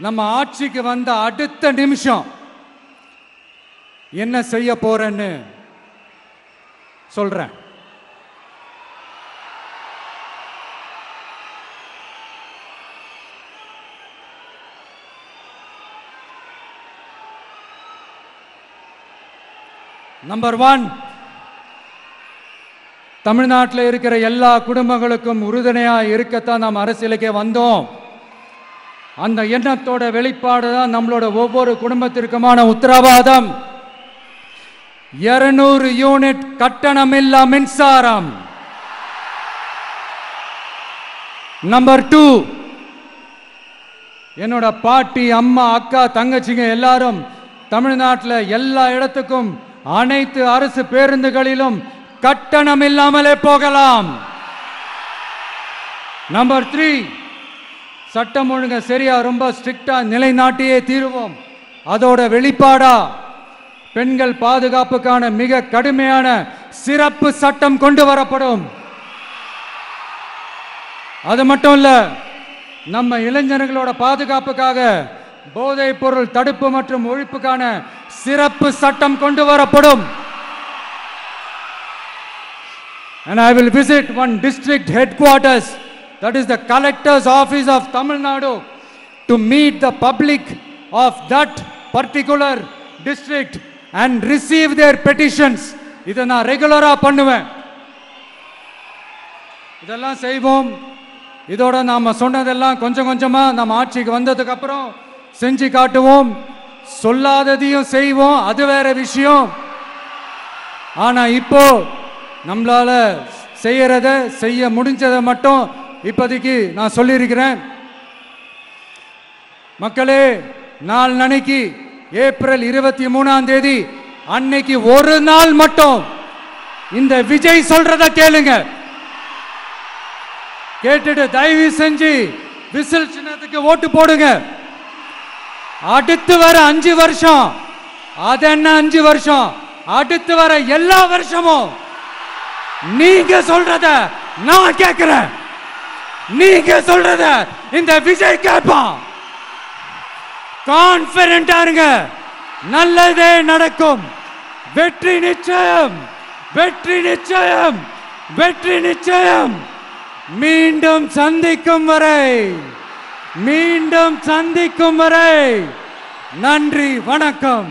நம்ம ஆட்சிக்கு வந்த அடுத்த நிமிஷம் என்ன செய்ய போறேன்னு சொல்றேன். நம்பர் 1, தமிழ்நாட்டில் இருக்கிற எல்லா குடும்பங்களுக்கும் உறுதுணையா இருக்கத்தான் நாம் அரசியலுக்கே வந்தோம். அந்த எண்ணத்தோட வெளிப்பாடு தான் நம்மளோட ஒவ்வொரு குடும்பத்திற்குமான உத்தரவாதம். 200 யூனிட் கட்டணமில்லா மின்சாரம். நம்பர் 2, என்னோட பாட்டி, அம்மா, அக்கா, தங்கச்சிங்க எல்லாரும் தமிழ்நாட்டில் எல்லா இடத்துக்கும் அனைத்து அரசு பேருந்துகளிலும் கட்டணம் இல்லாமலே போகலாம். நம்பர் 3, சட்டம் ஒழுங்கு சரியா ரொம்ப ஸ்ட்ரிக்டா நிலைநாட்டியே தீருவோம். அதோட வெளிப்பாடா பெண்கள் பாதுகாப்புக்கான மிக கடுமையான சிறப்பு சட்டம் கொண்டு வரப்படும். அது மட்டும் இல்ல, நம்ம இளைஞர்களோட பாதுகாப்புக்காக போதைப் பொருள் தடுப்பு மற்றும் ஒழிப்புக்கான சிறப்பு சட்டம் கொண்டு வரப்படும். And I will visit one district headquarters, that is the collector's office of Tamil Nadu, to meet the public of that particular district and receive their petitions. இதை நான் ரெகுலரா பண்ணுவேன். இதெல்லாம் செய்வோம். இதோட நாம சொன்னதெல்லாம் கொஞ்சம் கொஞ்சமா நம்ம ஆட்சிக்கு வந்ததுக்கு அப்புறம் செஞ்சு காட்டுவோம். சொல்லாததையும் செய்வோம், அது வேற விஷயம். ஆனா இப்போ நம்மளால செய்யறத செய்ய முடிஞ்சதை மட்டும் இப்போதைக்கு நான் சொல்லியிருக்கிறேன். மக்களே, நாளைக்கு ஏப்ரல் 23ஆம் தேதி அன்னைக்கு ஒரு நாள் மட்டும் இந்த விஜய் சொல்றத கேளுங்க. கேட்டுட்டு தயவு செஞ்சு விசில் சின்னத்துக்கு ஓட்டு போடுங்க. அடுத்து வர 5 வருஷம், அது என்ன 5 வருஷம், அடுத்து வர எல்லா வருஷமும் நீங்க சொல்றத நான் கேட்கிறேன். நீங்க சொல்றத இந்த விஜய் கேட்பான். கான்பிடென்டா இருங்க, நல்லதே நடக்கும். வெற்றி நிச்சயம், வெற்றி நிச்சயம், வெற்றி நிச்சயம். மீண்டும் சந்திக்கும் வரை, மீண்டும் சந்திக்கும் வரை நன்றி, வணக்கம்.